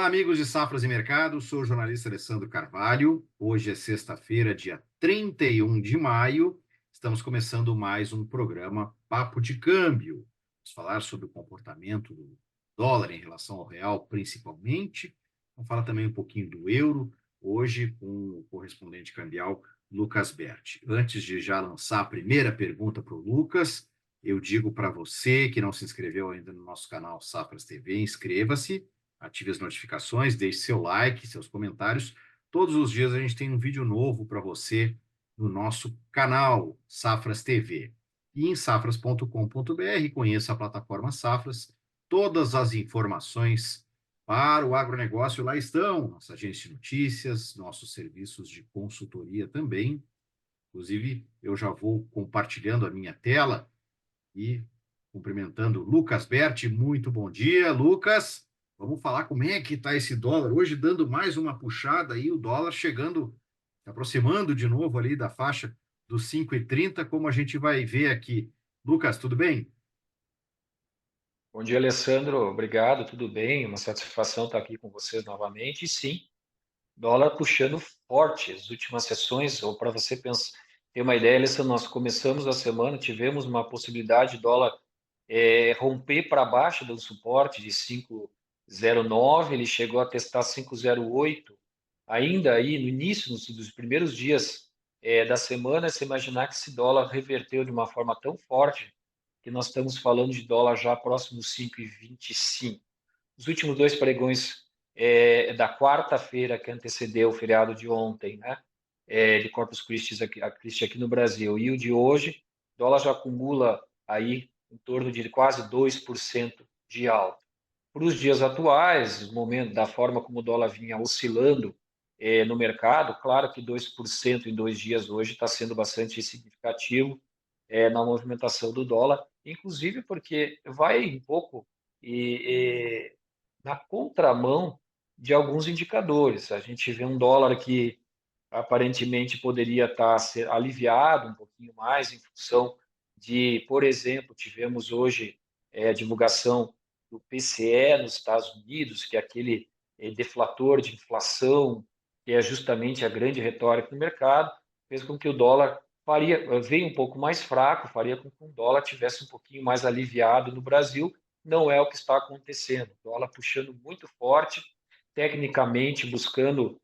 Olá, amigos de Safras e Mercado, sou o jornalista Alessandro Carvalho. Hoje é sexta-feira, dia 31 de maio. Estamos começando mais um programa Papo de Câmbio. Vamos falar sobre o comportamento do dólar em relação ao real, principalmente. Vamos falar também um pouquinho do euro, hoje com o correspondente cambial Lucas Berti. Antes de já lançar a primeira pergunta para o Lucas, eu digo para você que não se inscreveu ainda no nosso canal Safras TV, inscreva-se, ative as notificações, deixe seu like, seus comentários. Todos os dias a gente tem um vídeo novo para você no nosso canal Safras TV. E em safras.com.br, conheça a plataforma Safras. Todas as informações para o agronegócio lá estão. Nossa agência de notícias, nossos serviços de consultoria também. Inclusive, eu já vou compartilhando a minha tela e cumprimentando o Lucas Berti. Muito bom dia, Lucas. Vamos falar como é que está esse dólar hoje, dando mais uma puxada aí, o dólar chegando, se aproximando de novo ali da faixa dos 5,30, como a gente vai ver aqui. Lucas, tudo bem? Bom dia, Alessandro. Obrigado, tudo bem? Uma satisfação estar aqui com vocês novamente. E sim, dólar puxando forte. As últimas sessões, ou para você pensar, ter uma ideia, Alessandro, nós começamos a semana, tivemos uma possibilidade de dólar romper para baixo do suporte de 5,09, ele chegou a testar 5,08. Ainda aí, no início, dos primeiros dias da semana, se imaginar que esse dólar reverteu de uma forma tão forte que nós estamos falando de dólar já próximo dos 5,25. Os últimos dois pregões da quarta-feira que antecedeu o feriado de ontem, né? De Corpus Christi aqui no Brasil, e o de hoje, o dólar já acumula aí em torno de quase 2% de alta. Para os dias atuais, o momento da forma como o dólar vinha oscilando no mercado, claro que 2% em 2 dias hoje está sendo bastante significativo na movimentação do dólar, inclusive porque vai um pouco na contramão de alguns indicadores. A gente vê um dólar que aparentemente poderia estar ser aliviado um pouquinho mais em função de, por exemplo, tivemos hoje a divulgação do PCE nos Estados Unidos, que é aquele deflator de inflação, que é justamente a grande retórica do mercado, fez com que o dólar veio um pouco mais fraco, faria com que o dólar tivesse um pouquinho mais aliviado no Brasil. Não é o que está acontecendo. O dólar puxando muito forte, tecnicamente buscando.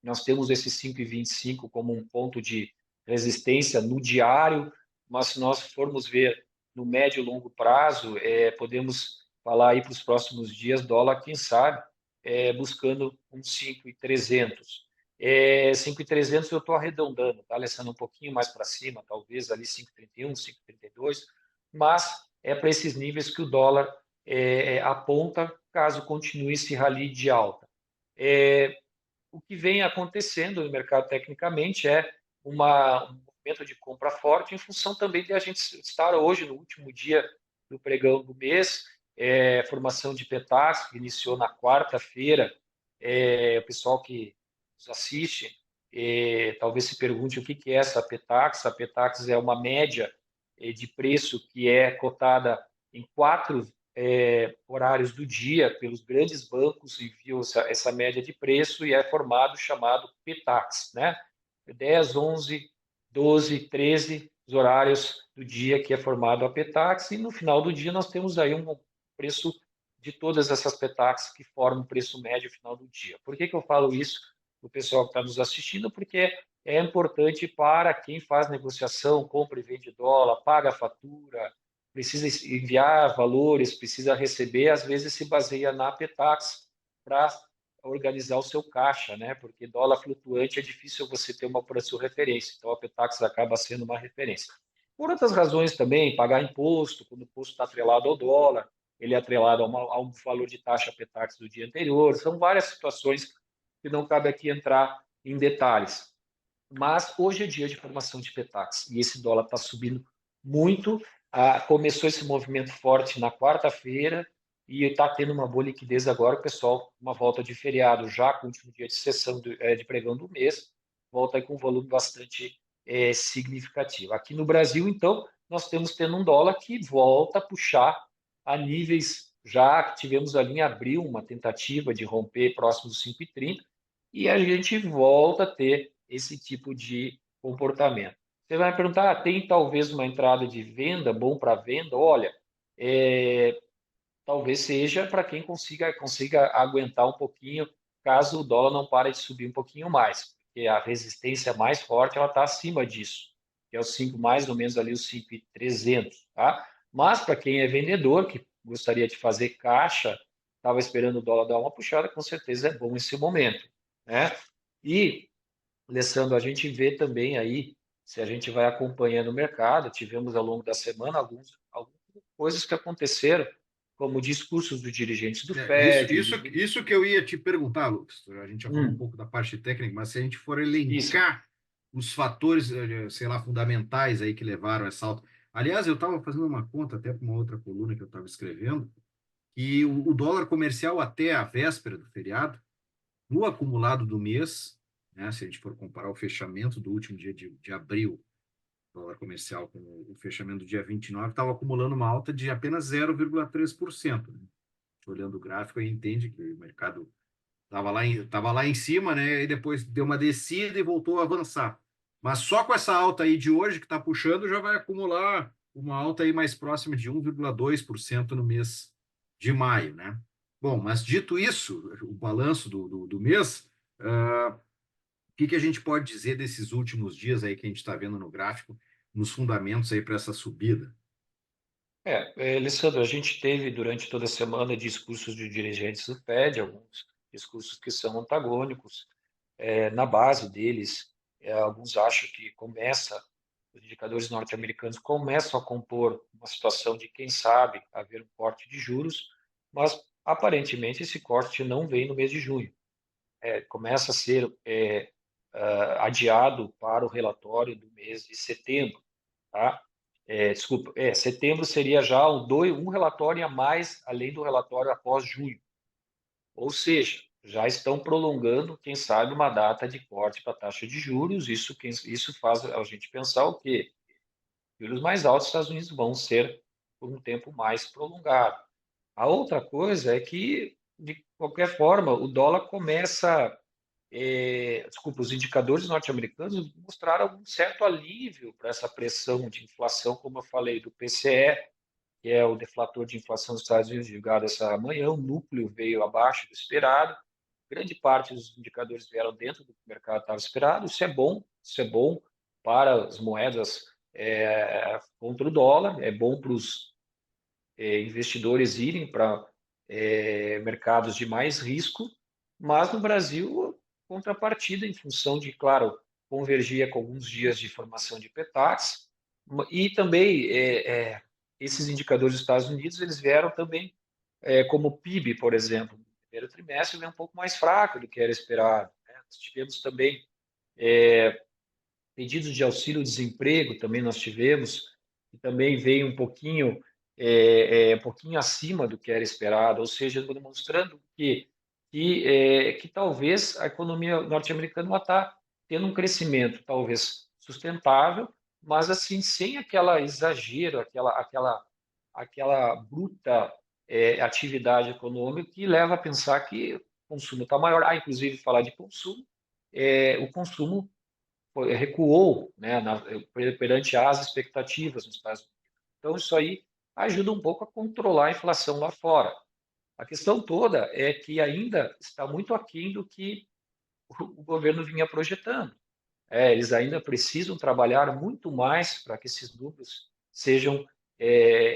Nós temos esse 5,25 como um ponto de resistência no diário, mas se nós formos ver no médio e longo prazo, podemos falar aí para os próximos dias, dólar, quem sabe, buscando um 5,300. 5,300 eu estou arredondando, tá, Alessandro? Um pouquinho mais para cima, talvez ali 5,31, 5,32, mas é para esses níveis que o dólar aponta caso continue esse rally de alta. O que vem acontecendo no mercado tecnicamente é um movimento de compra forte em função também de a gente estar hoje no último dia do pregão do mês, formação de PETAX, que iniciou na quarta-feira. O pessoal que nos assiste talvez se pergunte o que é essa PETAX. A PETAX é uma média de preço que é cotada em quatro horários do dia pelos grandes bancos, enviam essa média de preço e é formado chamado PTAX, né? 10, 11, 12, 13 os horários do dia que é formado a PTAX, e no final do dia nós temos aí um preço de todas essas PTAX que formam o preço médio final do dia. Por que eu falo isso para o pessoal que está nos assistindo? Porque é importante para quem faz negociação, compra e vende dólar, paga a fatura, precisa enviar valores, precisa receber, às vezes se baseia na Petax para organizar o seu caixa, né? Porque dólar flutuante é difícil você ter uma preço referência, então a Petax acaba sendo uma referência. Por outras razões também, pagar imposto, quando o imposto está atrelado ao dólar, ele é atrelado a um valor de taxa Petax do dia anterior, são várias situações que não cabe aqui entrar em detalhes. Mas hoje é dia de formação de Petax e esse dólar está subindo muito. Começou esse movimento forte na quarta-feira e está tendo uma boa liquidez agora. O pessoal, uma volta de feriado já com o último dia de sessão de pregão do mês, volta aí com um volume bastante significativo. Aqui no Brasil, então, nós temos tendo um dólar que volta a puxar a níveis já tivemos ali em abril uma tentativa de romper próximo dos 5,30 e a gente volta a ter esse tipo de comportamento. Você vai me perguntar, tem talvez uma entrada de venda, bom para venda? Olha, talvez seja para quem consiga aguentar um pouquinho, caso o dólar não pare de subir um pouquinho mais, porque a resistência mais forte ela está acima disso, que é os 5, mais ou menos ali os 5,300, tá? Mas para quem é vendedor, que gostaria de fazer caixa, estava esperando o dólar dar uma puxada, com certeza é bom esse momento, né? E, Alessandro, a gente vê também aí, se a gente vai acompanhando o mercado, tivemos ao longo da semana algumas coisas que aconteceram, como discursos dos dirigentes do Isso, Fed, isso, isso que eu ia te perguntar, Lucas. A gente já falou um Hum, pouco da parte técnica, mas se a gente for isso, elencar os fatores, sei lá, fundamentais aí que levaram a essa alta. Aliás, eu estava fazendo uma conta até para uma outra coluna que eu estava escrevendo, e o dólar comercial até a véspera do feriado, no acumulado do mês, né, se a gente for comparar o fechamento do último dia de abril, dólar comercial com o fechamento do dia 29, estava acumulando uma alta de apenas 0,3%. Né? Olhando o gráfico, aí entende que o mercado tava lá em cima, né? E depois deu uma descida e voltou a avançar. Mas só com essa alta aí de hoje que está puxando, já vai acumular uma alta aí mais próxima de 1,2% no mês de maio, né? Bom, mas dito isso, o balanço do mês, o que a gente pode dizer desses últimos dias aí que a gente está vendo no gráfico, nos fundamentos aí para essa subida? Alessandro, a gente teve durante toda a semana discursos de dirigentes do Fed, alguns discursos que são antagônicos. Na base deles, alguns acham que os indicadores norte-americanos começam a compor uma situação de, quem sabe, haver um corte de juros, mas aparentemente esse corte não vem no mês de junho. Começa a ser adiado para o relatório do mês de setembro, tá? Desculpa, setembro seria já um relatório a mais, além do relatório após junho. Ou seja, já estão prolongando, quem sabe, uma data de corte para a taxa de juros. Isso faz a gente pensar o quê? Juros mais altos dos Estados Unidos vão ser por um tempo mais prolongado. A outra coisa é que, de qualquer forma, o dólar começa, desculpa, os indicadores norte-americanos mostraram um certo alívio para essa pressão de inflação, como eu falei, do PCE, que é o deflator de inflação dos Estados Unidos divulgado essa manhã. O núcleo veio abaixo do esperado, grande parte dos indicadores vieram dentro do que o mercado estava esperado. Isso é bom para as moedas contra o dólar, é bom para os investidores irem para mercados de mais risco, mas no Brasil, contrapartida, em função de, claro, convergia com alguns dias de formação de PETAX, e também esses indicadores dos Estados Unidos, eles vieram também, como o PIB, por exemplo, no primeiro trimestre veio um pouco mais fraco do que era esperado. Né? Nós tivemos também pedidos de auxílio-desemprego, também nós tivemos, que também veio um pouquinho acima do que era esperado, ou seja, demonstrando que talvez a economia norte-americana está tendo um crescimento talvez sustentável, mas assim sem aquela exagero, aquela bruta atividade econômica que leva a pensar que o consumo está maior. Inclusive falar de consumo, o consumo recuou, né, perante as expectativas nos Estados Unidos. Então, isso aí ajuda um pouco a controlar a inflação lá fora. A questão toda é que ainda está muito aquém do que o governo vinha projetando. Eles ainda precisam trabalhar muito mais para que esses números sejam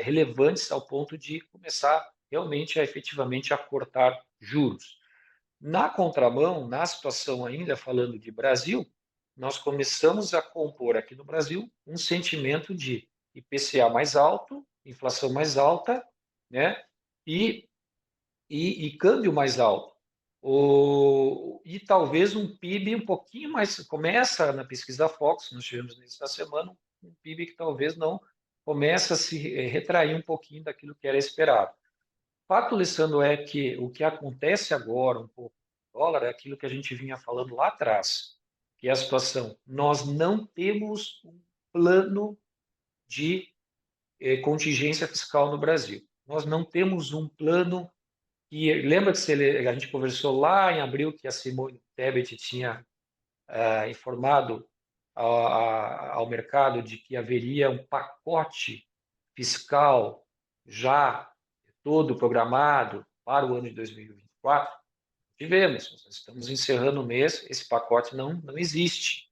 relevantes ao ponto de começar realmente efetivamente a cortar juros. Na contramão, na situação ainda falando de Brasil, nós começamos a compor aqui no Brasil um sentimento de IPCA mais alto, inflação mais alta, né? E, e câmbio mais alto. E talvez um PIB um pouquinho mais. Começa na pesquisa da Fox, nós tivemos nessa semana, um PIB que talvez não começa a se retrair um pouquinho daquilo que era esperado. Fato, Alessandro, é que o que acontece agora, um pouco com o dólar, é aquilo que a gente vinha falando lá atrás, que é a situação. Nós não temos um plano de contingência fiscal no Brasil. nós não temos um plano que... Lembra que a gente conversou lá em abril que a Simone Tebet tinha informado ao mercado de que haveria um pacote fiscal já todo programado para o ano de 2024? Tivemos, nós estamos encerrando o mês, esse pacote não existe.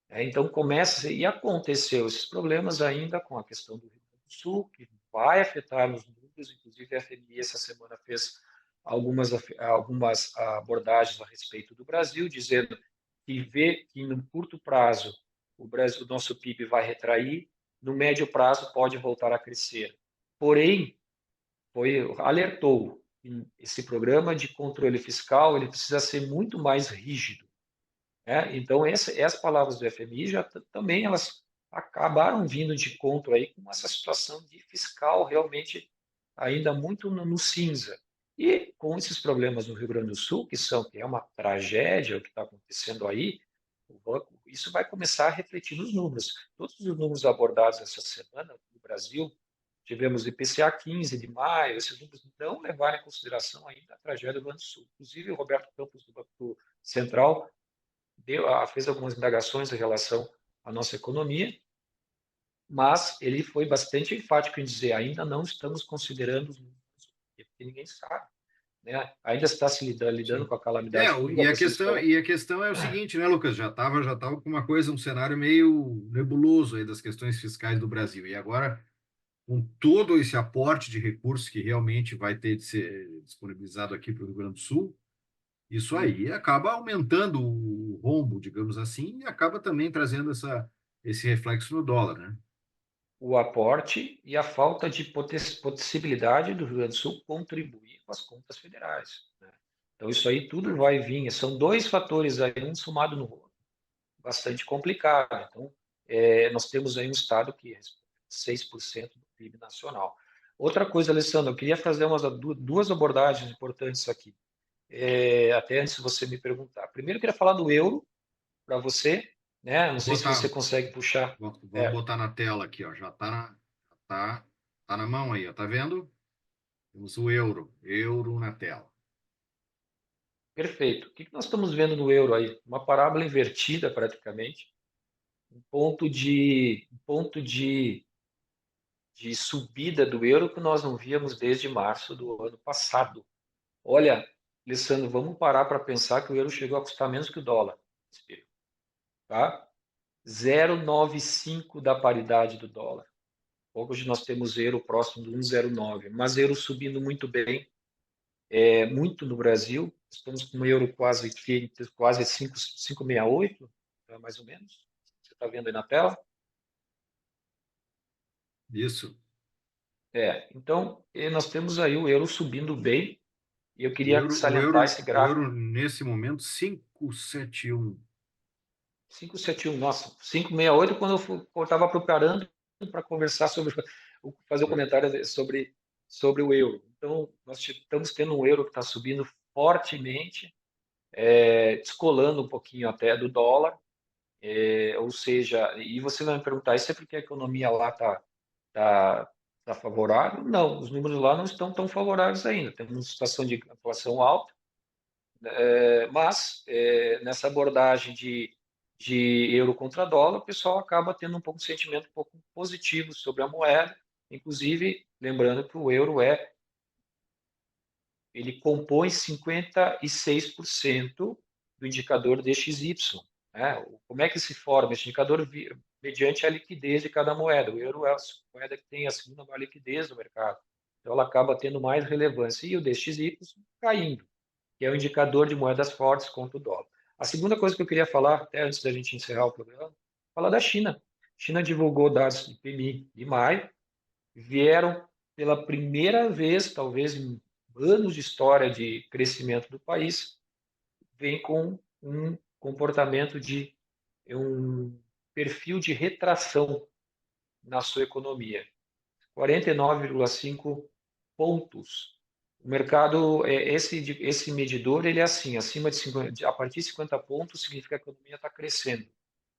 Então começa, e aconteceu esses problemas ainda com a questão do Rio Grande do Sul, que vai afetar nos números, inclusive a FMI essa semana fez algumas abordagens a respeito do Brasil, dizendo que vê que no curto prazo o nosso PIB vai retrair, no médio prazo pode voltar a crescer. Porém, alertou que esse programa de controle fiscal ele precisa ser muito mais rígido. Então, essas palavras do FMI também elas acabaram vindo de encontro aí com essa situação de fiscal realmente ainda muito no cinza. E com esses problemas no Rio Grande do Sul, que é uma tragédia o que está acontecendo aí, isso vai começar a refletir nos números. Todos os números abordados essa semana no Brasil, tivemos o IPCA 15 de maio, esses números não levaram em consideração ainda a tragédia do Rio Grande do Sul. Inclusive, o Roberto Campos, do Banco Central, fez algumas indagações em relação à nossa economia, mas ele foi bastante enfático em dizer ainda não estamos considerando os números, porque ninguém sabe, né? Ainda está se lidando Sim. com a calamidade E pública, a vocês questão, estão... e a questão é o seguinte, né, Lucas? Já tava com uma coisa, um cenário meio nebuloso aí das questões fiscais do Brasil. E agora, com todo esse aporte de recursos que realmente vai ter de ser disponibilizado aqui para o Rio Grande do Sul, isso aí acaba aumentando o rombo, digamos assim, e acaba também trazendo esse reflexo no dólar, né? O aporte e a falta de possibilidade do Rio Grande do Sul contribuir com as contas federais, né? Então, isso aí tudo vai vir. São dois fatores aí, um somado no outro, bastante complicado. Então, nós temos aí um estado que responde 6% do PIB nacional. Outra coisa, Alessandro, eu queria fazer duas abordagens importantes aqui, até antes de você me perguntar. Primeiro, eu queria falar do euro para você, né? Não Vou sei se você botar, consegue puxar. vou botar na tela aqui, ó. Tá, tá na mão aí, ó. Tá vendo? Temos o euro na tela. Perfeito. O que nós estamos vendo no euro aí? Uma parábola invertida, praticamente. Um ponto de subida do euro que nós não víamos desde março do ano passado. Olha, Alessandro, vamos parar para pensar que o euro chegou a custar menos que o dólar nesse período, tá? 0,95 da paridade do dólar. Hoje nós temos euro próximo de 1,09, mas euro subindo muito bem, muito no Brasil. Estamos com o euro quase 5,68, mais ou menos. Você está vendo aí na tela? Isso. Então, nós temos aí o euro subindo bem, e eu O queria euro, o salientar euro, esse o gráfico. euro nesse momento, 5,71. 5,71, nossa, 5,68 quando eu estava preparando para conversar sobre, fazer um comentário sobre o euro. Então, nós estamos tendo um euro que está subindo fortemente, descolando um pouquinho até do dólar, ou seja, e você vai me perguntar, isso é porque a economia lá tá, tá favorável? Não, os números lá não estão tão favoráveis ainda. Temos uma situação de inflação alta, mas nessa abordagem de euro contra dólar, o pessoal acaba tendo um pouco de sentimento um pouco positivo sobre a moeda, inclusive lembrando que o euro ele compõe 56% do indicador DXY, né? Como é que se forma esse indicador? Mediante a liquidez de cada moeda. O euro é a moeda que tem a segunda maior liquidez do mercado, então ela acaba tendo mais relevância, e o DXY caindo, que é o indicador de moedas fortes contra o dólar. A segunda coisa que eu queria falar, até antes da gente encerrar o programa, falar da China. A China divulgou dados do PMI de maio, vieram pela primeira vez, talvez em anos de história de crescimento do país, vem com um comportamento um perfil de retração na sua economia. 49,5 pontos. O mercado, esse medidor, ele é assim, acima de 50, a partir de 50 pontos significa que a economia está crescendo.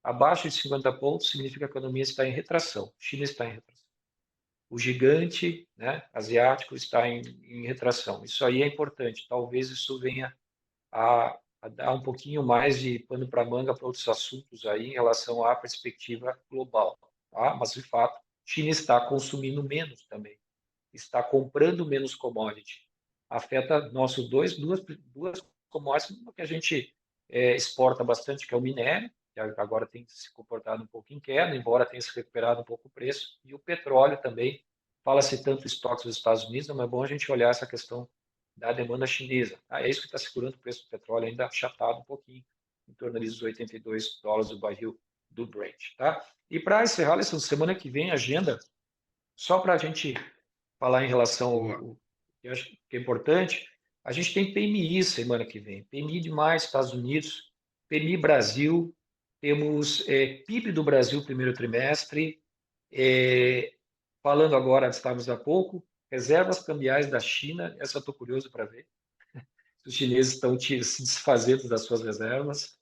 Abaixo de 50 pontos significa que a economia está em retração. A China está em retração. o gigante, né, asiático está em retração. Isso aí é importante. Talvez isso venha a dar um pouquinho mais de pano para manga para outros assuntos aí em relação à perspectiva global. Tá? Mas, de fato, China está consumindo menos também, está comprando menos commodity. Afeta nossos duas commodities, uma que a gente exporta bastante, que é o minério, que agora tem se comportado um pouco em queda, embora tenha se recuperado um pouco o preço, e o petróleo também. Fala-se tanto estoques dos Estados Unidos, mas é bom a gente olhar essa questão da demanda chinesa. Ah, é isso que está segurando o preço do petróleo ainda achatado um pouquinho, em torno dos $82 do barril do Brent. Tá? E para encerrar, essa semana que vem, agenda, só para a gente falar em relação Boa. ao que eu acho que é importante, a gente tem PMI semana que vem, PMI de mais Estados Unidos, PMI Brasil, temos PIB do Brasil primeiro trimestre, é, falando agora, estávamos há pouco, reservas cambiais da China, essa eu estou curioso para ver, se os chineses estão se desfazendo das suas reservas,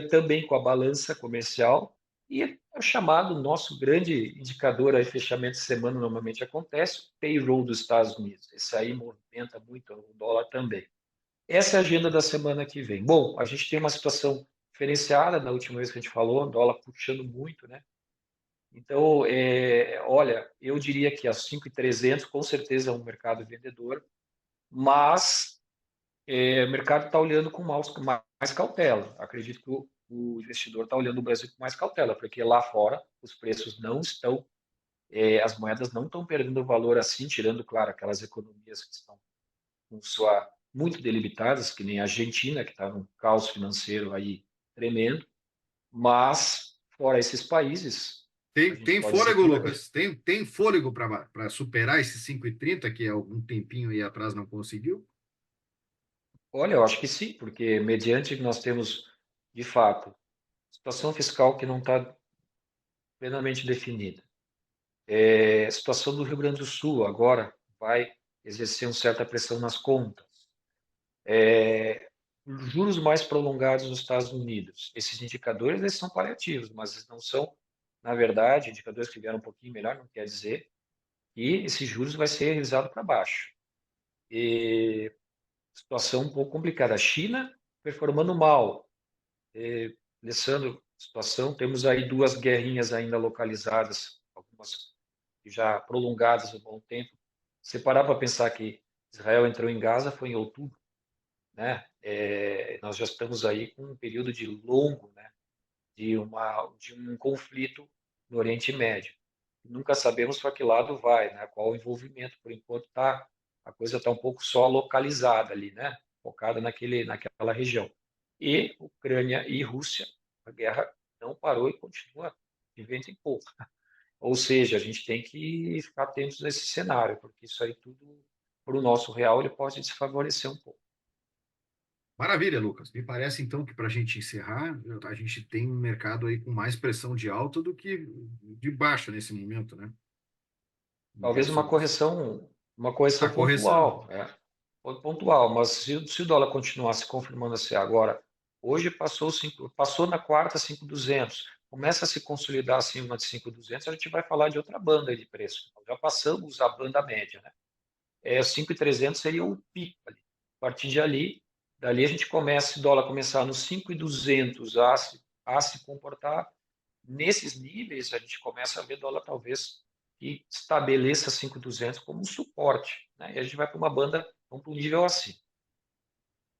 também com a balança comercial, e é o chamado nosso grande indicador aí, fechamento de semana normalmente acontece, o payroll dos Estados Unidos. Esse aí movimenta muito o dólar também. Essa é a agenda da semana que vem. Bom, a gente tem uma situação diferenciada da última vez que a gente falou, o dólar puxando muito, né? Então, olha, eu diria que às 5.300 com certeza é um mercado vendedor, mas o mercado está olhando com mais cautela. Acredito que o investidor está olhando o Brasil com mais cautela, porque lá fora os preços não estão, as moedas não estão perdendo valor assim, tirando, claro, aquelas economias que estão com sua muito delimitadas, que nem a Argentina, que está num caos financeiro aí tremendo, mas fora esses países, a gente Tem pode dizer fôlego, que Lucas? Tem fôlego para superar esse 5,30 que há algum tempinho aí atrás não conseguiu? olha, eu acho que sim, porque mediante que nós temos, de fato, situação fiscal que não está plenamente definida. A situação do Rio Grande do Sul agora vai exercer uma certa pressão nas contas. Juros mais prolongados nos Estados Unidos. Esses indicadores eles são paliativos, mas eles não são, na verdade, indicadores que vieram um pouquinho melhor, não quer dizer que esses juros vai ser revisado para baixo. E situação um pouco complicada. A China performando mal. Alessandro, situação, temos aí duas guerrinhas ainda localizadas, algumas já prolongadas há um bom tempo. Se parar para pensar que Israel entrou em Gaza foi em outubro, né? Nós já estamos aí com um período de longo, né? De um conflito no Oriente Médio. Nunca sabemos para que lado vai, né? Qual o envolvimento. Por enquanto a coisa está um pouco só localizada ali, né? Focada naquela região. E Ucrânia e Rússia, a guerra não parou e continua de vento em pouco. Ou seja, a gente tem que ficar atentos a esse cenário, porque isso aí tudo, para o nosso real, ele pode desfavorecer um pouco. Maravilha, Lucas. Me parece então que para a gente encerrar, a gente tem um mercado aí com mais pressão de alta do que de baixa nesse momento, né? Talvez Diversos. uma A correção correção. pontual, pontual, mas se o dólar continuar se confirmando assim agora, hoje passou na quarta 5.200, começa a se consolidar acima de 5.200, a gente vai falar de outra banda de preço. Já passamos a banda média, né? 5.300 seria o pico ali. A partir de ali, dali a gente começa, se o dólar começar nos 5.200 a se comportar nesses níveis, a gente começa a ver dólar talvez que estabeleça 5.200 como um suporte, né? E a gente vai para uma banda, vamos para um nível assim.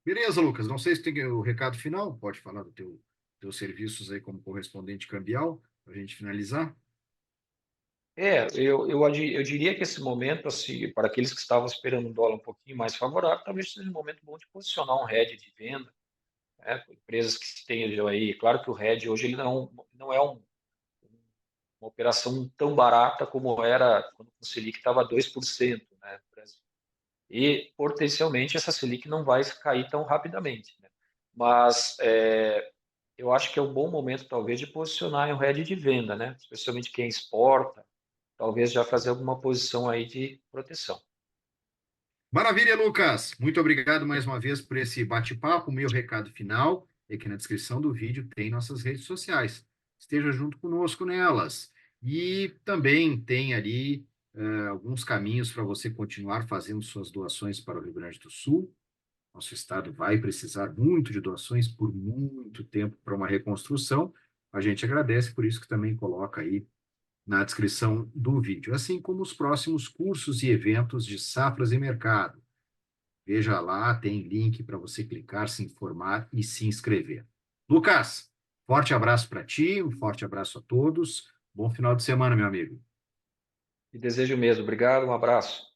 Beleza, Lucas. Não sei se tem o recado final. Pode falar do teus serviços aí como correspondente cambial, para a gente finalizar. Eu diria que esse momento, assim, para aqueles que estavam esperando um dólar um pouquinho mais favorável, talvez seja um momento bom de posicionar um hedge de venda, né? Empresas que estejam aí. Claro que o hedge hoje ele não é uma operação tão barata como era quando o Selic estava a 2%, né, no Brasil. E, potencialmente, essa Selic não vai cair tão rapidamente, né? Mas eu acho que é um bom momento, talvez, de posicionar em um hedge de venda, né? Especialmente quem exporta, talvez já fazer alguma posição aí de proteção. Maravilha, Lucas. Muito obrigado mais uma vez por esse bate-papo. Meu recado final é que na descrição do vídeo tem nossas redes sociais. Esteja junto conosco nelas. E também tem ali alguns caminhos para você continuar fazendo suas doações para o Rio Grande do Sul. Nosso estado vai precisar muito de doações por muito tempo para uma reconstrução. A gente agradece, por isso que também coloca aí na descrição do vídeo, assim como os próximos cursos e eventos de safras e mercado. Veja lá, tem link para você clicar, se informar e se inscrever. Lucas, forte abraço para ti, um forte abraço a todos. Bom final de semana, meu amigo. E desejo mesmo. Obrigado, um abraço.